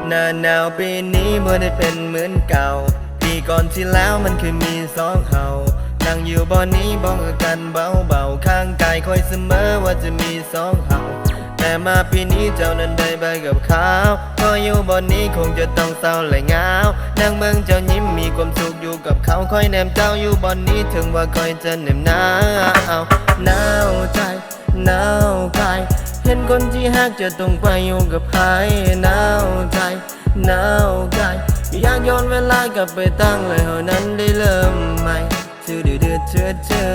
หน้าหนาวปีนี้บ่ได้เป็นเหมือนเก่าปีก่อนที่แล้วมันเคยมีสองเฮานั่งอยู่บ่อนี้บอกกันเบาๆข้างกายคอยเสมอว่าจะมีสองเฮาแต่มาปีนี้เจ้านั้นได้ไปกับเขาพออยู่บ่อนี้คงจะต้องเศร้าและเหงานั่งเบิ่งเจ้ายิ้มมีความสุขอยู่กับเขาคอยแนมเจ้าอยู่บ่อนี้ถึงว่าคอยจะเหน็บหนาวหนาวใจหนาวกายเห็นคนที่ฮักจะต้องไปอยู่กับใครหนาวใจหนาวกายอยากย้อนเวลากลับไปตั้งเลยเท่านั้นได้เริ่มใหม่ชื่อดื้อดื้อเชื่อเชื่อ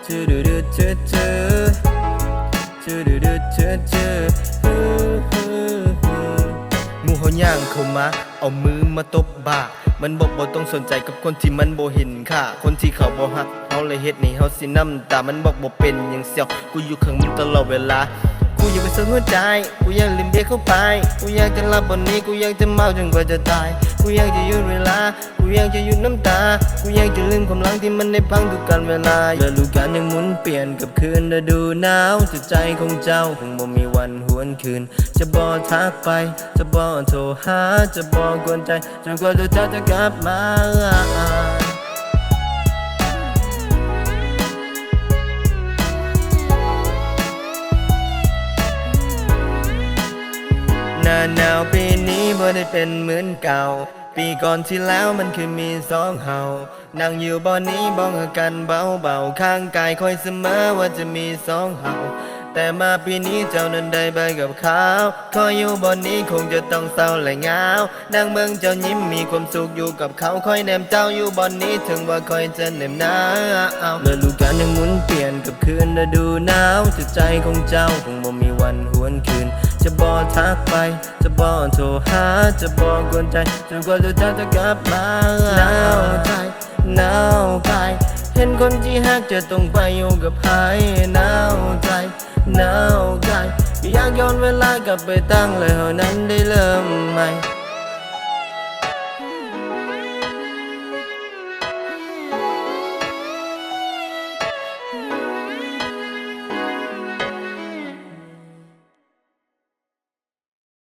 ชื่อดื้อดื้อเชื่อเชื่อชื่อดื้อดื้อเชื่อเชื่อหมู่เฮาย่างเข้ามาเอามือมาตบบ่ามันบอกบ่ต้องสนใจกับคนที่มันบ่เห็นค่าคนที่เขาบ่ฮักเฮาเลยเฮ็ดให้เฮาสิน้ำตามันบอกบ่เป็นหยังเสียวกูอยู่ข้างมึงตลอดเวลากูอยากไปสนหัวใจกูอยากลืมเบียเข้าไปกูอยากจะหลับบนนี้กูอยากจะเมาจนกว่าจะตายกูอยากจะหยุดเวลากูอยากจะหยุดน้ำตากูอยากจะลืมความหลังที่มันได้พังทุกการเวลาฤดูกาลยังหมุนเปลี่ยนกับคืนฤดูหนาวจิตใจของเจ้าคงบ่มีวันหวนคืนจะบ่ทักไปจะบ่โทรหาจะบ่กวนใจจนกว่าตัวเจ้าจะกลับมาหน้าหนาวปีนี้บ่ได้เป็นเหมือนเก่าปีก่อนที่แล้วมันเคยมีสองเฮานั่งอยู่บ่อนี้บอกกันเบาๆข้างกายคอยเสมอว่าจะมีสองเฮาแต่มาปีนี้เจ้านั้นได้ไปกับเขาคอยอยู่บ่อนี้คงจะต้องเศร้าและเหงานั่งเบิ่งเจ้ายิ้มมีความสุขอยู่กับเขาคอยแนมเจ้าอยู่บ่อนี้ถึงว่าคอยจะเหน็บหนาวฤดูกาลยังหมุนเปลี่ยนกับคืนฤดูหนาวจิตใจของเจ้าคงบ่มีวันหวนคืนจะบ่ทักไปจะบ่โทรหาจะบ่กวนใจจนกว่าตัวเจ้าจะกลับมาหนาวใจหนาวกายเห็นคนที่ฮักจะต้องไปอยู่กับใครหนาวใจหนาวกายอยากย้อนเวลากลับไปตั้งเลยเท่านั้นได้เริ่มใหม่